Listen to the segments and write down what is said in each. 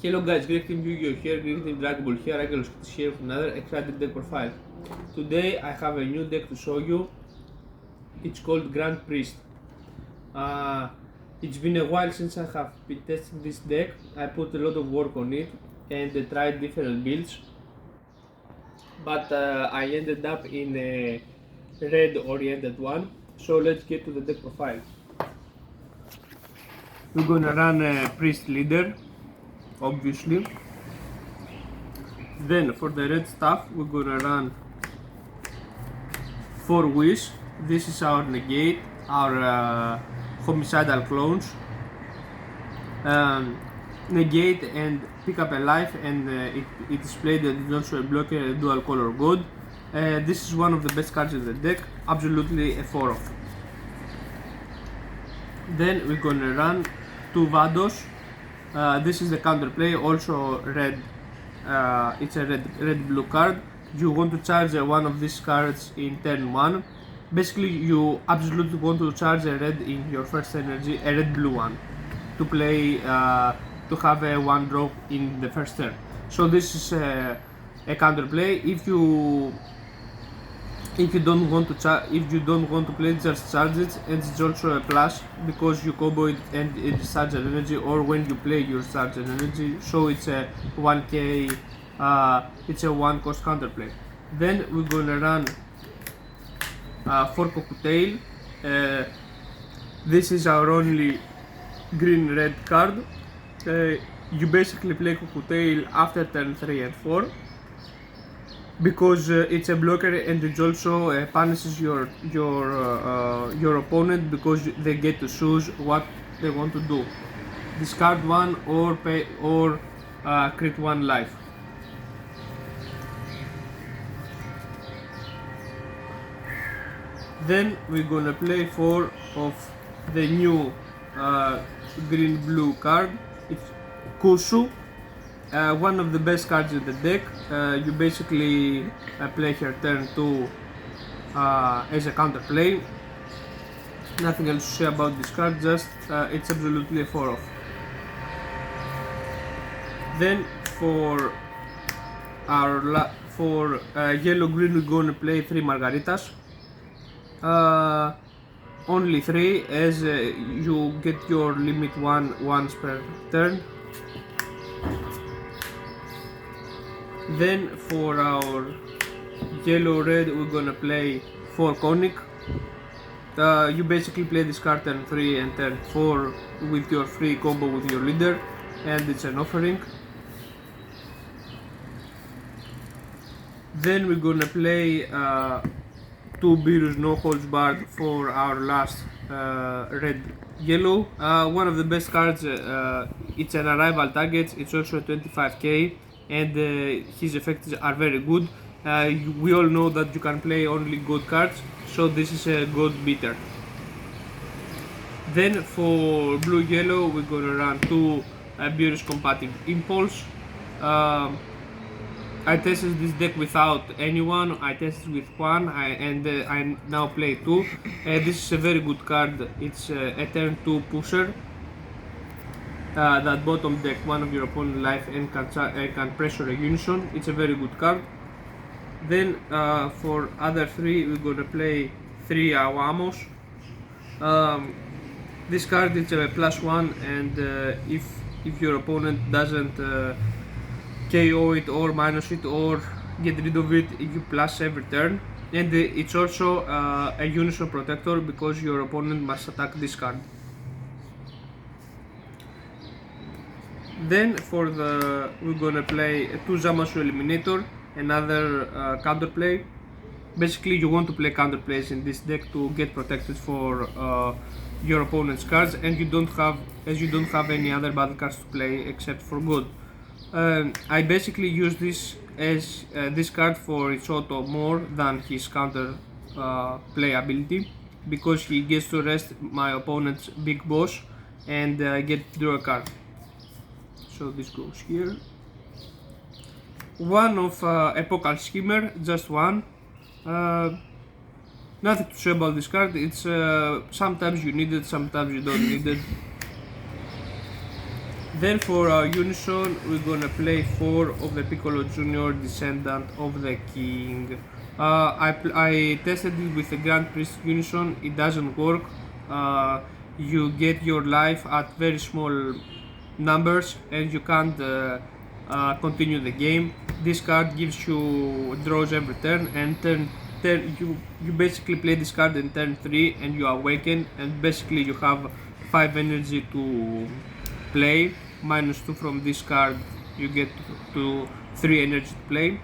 Hello guys, Great Team Yu-Gi-Oh here, Great Team DragonBall here, Angelos here with another exciting deck profile. Today I have a new deck to show you. It's called Grand Priest. It's been a while since I have been testing this deck. I put a lot of work on it and tried different builds. But I ended up in a red oriented one. So let's get to the deck profile. We're gonna run a Priest Leader, obviously. Then for the red stuff we're gonna run 4 Wish. This is our negate, our homicidal clones. Negate and pick up a life, and it is played and it's also a blocker, a dual color god. This is one of the best cards in the deck, absolutely a 4-off. Then we're gonna run 2 Vados. This is the counterplay, also red. It's a red blue card. You want to charge one of these cards in turn 1. Basically you absolutely want to charge a red in your first energy, a red blue one, to play to have a 1 drop in the first turn. So this is a counterplay. If you don't want to play, just charge it, and it's also a plus because you combo it and it charge an energy, or when you play you charge an energy. So it's a 1k, it's a 1 cost counterplay. Then we're gonna run 4 Cocktail. This is our only green red card. You basically play Cocktail after turn 3 and 4. Because it's a blocker, and it also punishes your opponent because they get to choose what they want to do: discard 1 or pay or crit 1 life. Then we're gonna play 4 of the new green blue card. It's Kusu. One of the best cards in the deck. You basically play her turn 2 as a counterplay. Nothing else to say about this card, just it's absolutely a 4-off. Then for our yellow green we're going to play 3 Margaritas. Only 3, as you get your limit 1 once per turn. Then for our yellow red we're gonna play 4 Conic. You basically play this card turn 3 and turn 4 with your free combo with your leader, and it's an offering. Then we're gonna play 2 Beerus No Holds Barred for our last red yellow. One of the best cards. It's an arrival target. It's also a 25k, and his effects are very good. We all know that you can play only good cards, so this is a good beater. Then for blue yellow we're gonna run 2 Beerus Compatible Impulse. I tested this deck without anyone. I tested with one, and I now play 2. This is a very good card. It's a turn 2 pusher that bottom deck 1 of your opponent's life and can pressure a Unison. It's a very good card. Then for other 3 we're gonna play 3 Awamos. This card is a +1, and if your opponent doesn't KO it or minus it or get rid of it, you plus every turn. And it's also a Unison protector because your opponent must attack this card. Then for we're gonna play 2 Zamasu Eliminator, another counterplay. Basically you want to play counterplays in this deck to get protected for your opponent's cards, and you don't have any other battle cards to play except for good. I basically use this as this card for its auto more than his counter play ability, because he gets to rest my opponent's big boss and get to draw a card. So this goes here. 1 of Epochal Skimmer, just 1. Nothing to say about this card. It's sometimes you need it, sometimes you don't need it. Then for our Unison, we're gonna play 4 of the Piccolo Junior, Descendant of the King. I tested it with the Grand Priest Unison, it doesn't work. You get your life at very small numbers and you can't continue the game. This card gives you draws every turn, and you basically play this card in turn 3 and you awaken, and basically you have 5 energy to play, minus 2 from this card, you get to 3 energy to play.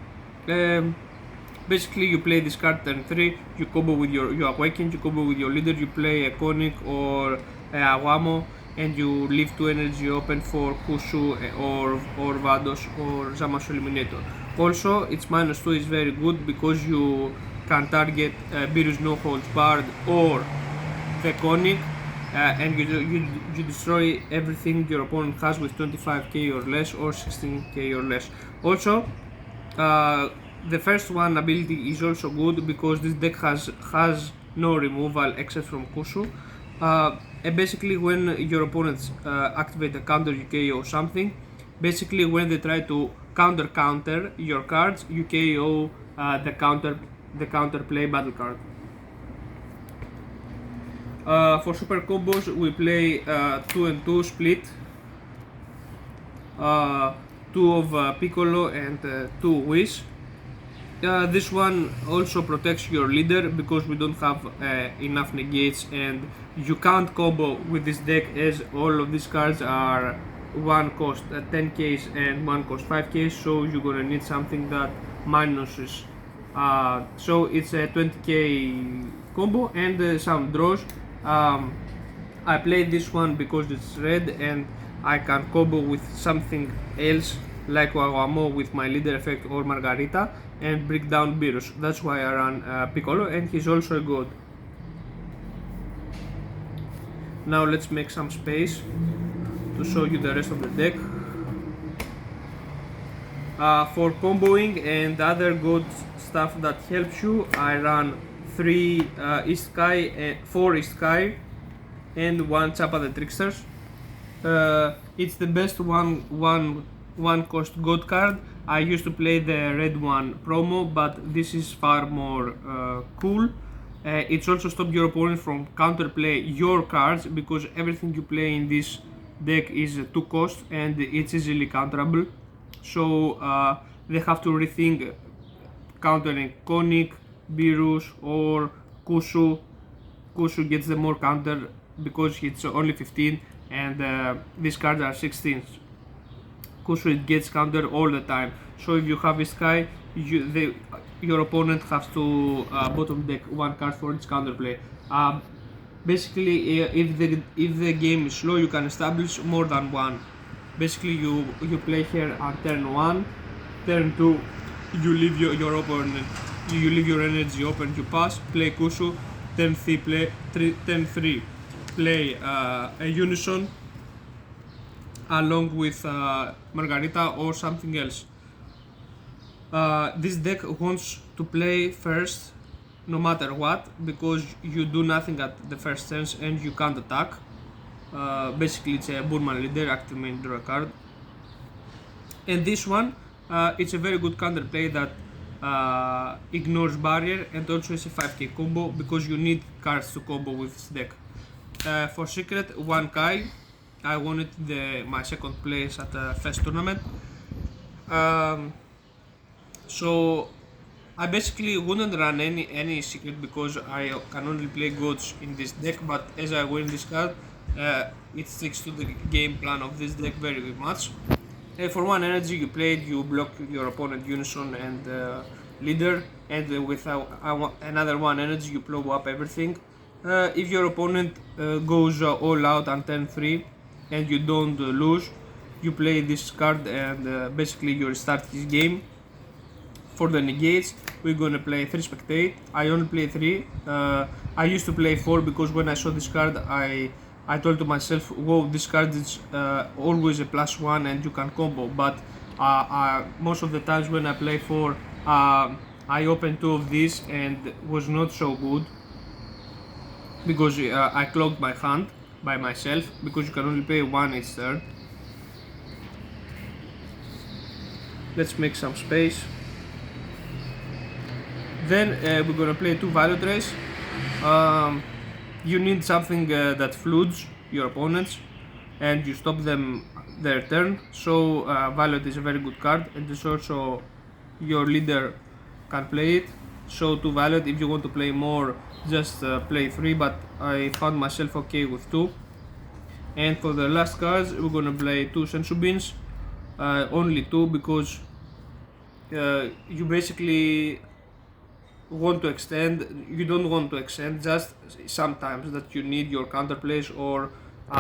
Basically you play this card turn 3, you combo with you awaken, you combo with your leader, you play a Conic or a Aguamo, and you leave 2 energy open for Kushu or Vados or Zamasu Eliminator. Also, its minus 2 is very good because you can target Beerus No Holds Barred or the Conic, and you destroy everything your opponent has with 25k or less or 16k or less. Also, the first one ability is also good because this deck has no removal except from Kushu. And basically when your opponents activate a counter you KO something, basically when they try to counter your cards, you KO the counter play battle card. For super combos we play 2 and 2 split, 2 of Piccolo and 2 Whis. This one also protects your leader because we don't have enough negates, and you can't combo with this deck as all of these cards are one cost 10k and one cost 5k, so you're gonna need something that minuses. So it's a 20k combo and some draws. I played this one because it's red and I can combo with something else like Waguamo with my leader effect or Margarita and break down Beerus. That's why I run Piccolo, and he's also a god. Now let's make some space to show you the rest of the deck. For comboing and other good stuff that helps you, I run 3 East Sky, 4 East Sky and 1 Chapa the Tricksters. It's the best one cost god card. I used to play the red one promo, but this is far more cool. It's also stopped your opponent from counterplay your cards because everything you play in this deck is 2 cost and it's easily counterable. So they have to rethink countering Conic, Beerus or Kushu. Kushu gets the more counter because it's only 15 and these cards are 16. Kushu it gets counter all the time. So if you have this guy, your opponent has to bottom deck 1 card for its counterplay. Basically, if the game is slow, you can establish more than 1. Basically, you play here on turn 1, turn 2, you leave your opponent, you leave your energy open, you pass, play Kushu, turn 3 play a Unison along with Margarita or something else. This deck wants to play first no matter what because you do nothing at the first turns and you can't attack. Basically it's a Burman leader, active main, draw a card. And this one, it's a very good counterplay that ignores barrier and also is a 5k combo because you need cards to combo with this deck. For secret, 1 Kai. I wanted my second place at the first tournament. So I basically wouldn't run any secret because I can only play gods in this deck, but as I win this card, it sticks to the game plan of this deck very much. For 1 energy you played, you block your opponent Unison and leader, and with another 1 energy you blow up everything. If your opponent goes all out on turn 3 and you don't lose, you play this card and basically you restart his game. For the negates, we're gonna play 3 spectate. I only play 3. I used to play 4 because when I saw this card, I told to myself, whoa, this card is always a +1 and you can combo. But most of the times when I play 4, I opened 2 of these and was not so good because I clogged my hand by myself because you can only play 1 each turn. Let's make some space. Then we're gonna play 2 value trays. You need something that floods your opponents and you stop them their turn. So Violet is a very good card, and it's also your leader can play it. So 2 Violet. If you want to play more, just play 3, but I found myself okay with 2. And for the last cards, we're gonna play 2 Sensu Beans, only 2, because you basically want to extend, you don't want to extend, just sometimes that you need your counterplays or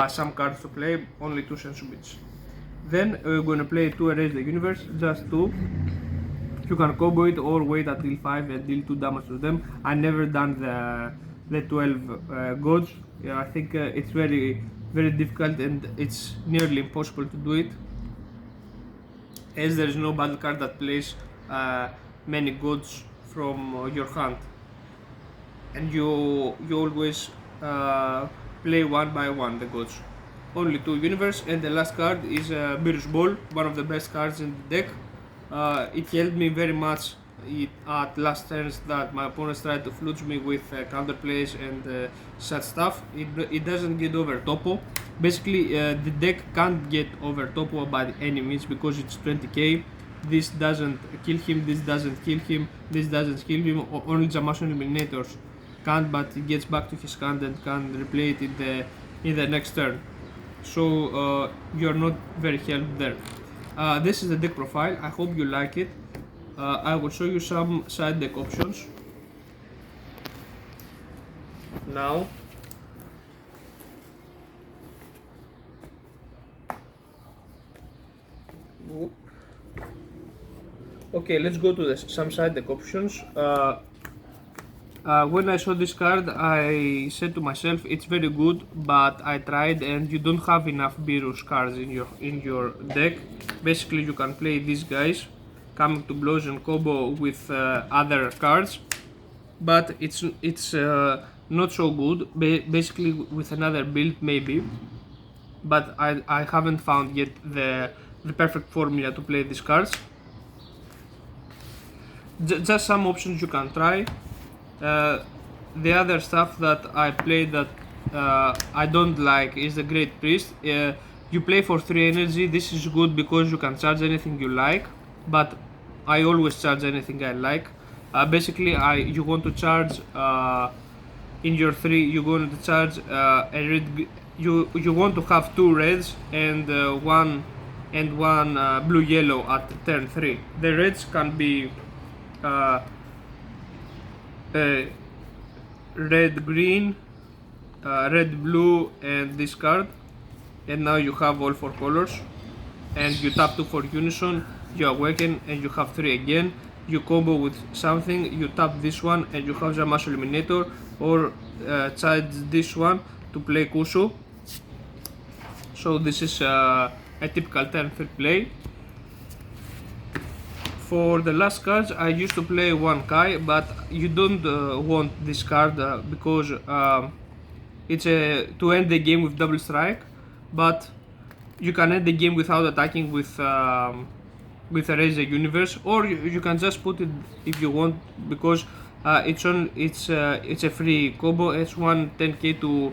some cards to play, only 2 Sensu Beans. Then we're gonna play 2 Erase the Universe, just 2. You can combo it or wait until 5 and deal 2 damage to them. I never done the 12 gods. Yeah, I think it's very difficult and it's nearly impossible to do it, as there is no battle card that plays many gods from your hand, and you always play one by one the gods. Only 2 universe. And the last card is Beerus Ball, one of the best cards in the deck. It helped me very much at last turns that my opponents tried to flood me with counterplays and such stuff. It doesn't get over Topo. Basically the deck can't get over Topo by any means because it's 20k. This doesn't kill him, this doesn't kill him, this doesn't kill him. Only Zamasu Eliminators can't, but it gets back to his hand and can replay it in the next turn. So you're not very helped there. This is the deck profile. I hope you like it. I will show you some side deck options now. Okay, let's go to some side deck options. When I saw this card, I said to myself, it's very good, but I tried and you don't have enough Beerus cards in your deck. Basically, you can play these guys, coming to blows and combo with other cards, but it's not so good. Basically, with another build maybe, but I haven't found yet the perfect formula to play these cards. Just some options you can try. The other stuff that I play that I don't like is the Great Priest. You play for 3 energy. This is good because you can charge anything you like, but I always charge anything I like. Basically, you want to charge in your 3. You're going to charge a red. You want to have 2 reds and one blue yellow at turn 3. The reds can be red green, red blue, and this card, and now you have all 4 colors. And you tap 2 for Unison, you awaken, and you have 3 again. You combo with something, you tap this one, and you have Zamasu Eliminator, or charge this one to play Kusu. So this is a typical turn 3 play. For the last cards, I used to play 1 Kai, but you don't want this card because it's to end the game with double strike, but you can end the game without attacking with Erase the Universe, or you can just put it if you want, because it's a free combo. It's 10k to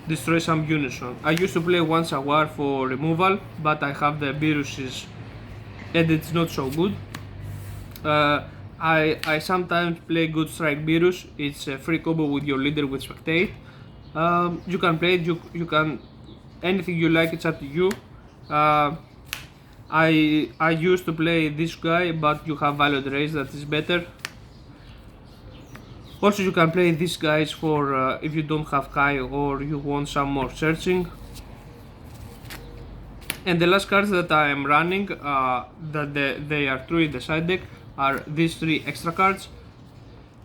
destroy some Unison. I used to play 1 Sawar for removal, but I have the Beerus's and it's not so good. I sometimes play Good Strike Beerus. It's a free combo with your leader with Spectate. You can play it, you can anything you like, it's up to you. I used to play this guy, but you have Violet Race that is better. Also, you can play these guys for if you don't have Kai or you want some more searching. And the last cards that I am running, they are true in the side deck, are these 3 extra cards.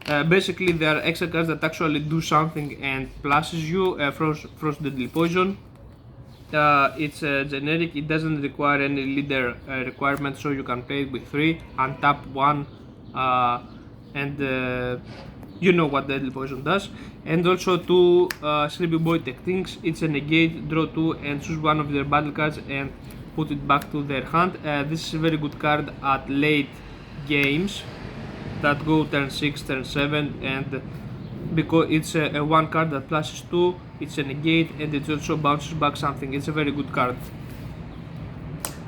Basically, they are extra cards that actually do something and pluses you. Frost Deadly Poison. It's generic, it doesn't require any leader requirement, so you can play it with 3, untap 1, and you know what Deadly Poison does. And also 2 Sleepy Boy Tech Things. It's a negate, draw 2 and choose one of their battle cards and put it back to their hand. This is a very good card at late games that go turn 6, turn 7, and because it's a one card that pluses 2, it's a negate, and it also bounces back something. It's a very good card.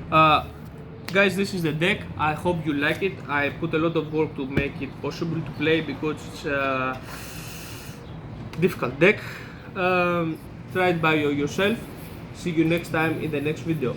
Guys, this is the deck. I hope you like it. I put a lot of work to make it possible to play because it's a difficult deck. Try it by yourself. See you next time in the next video.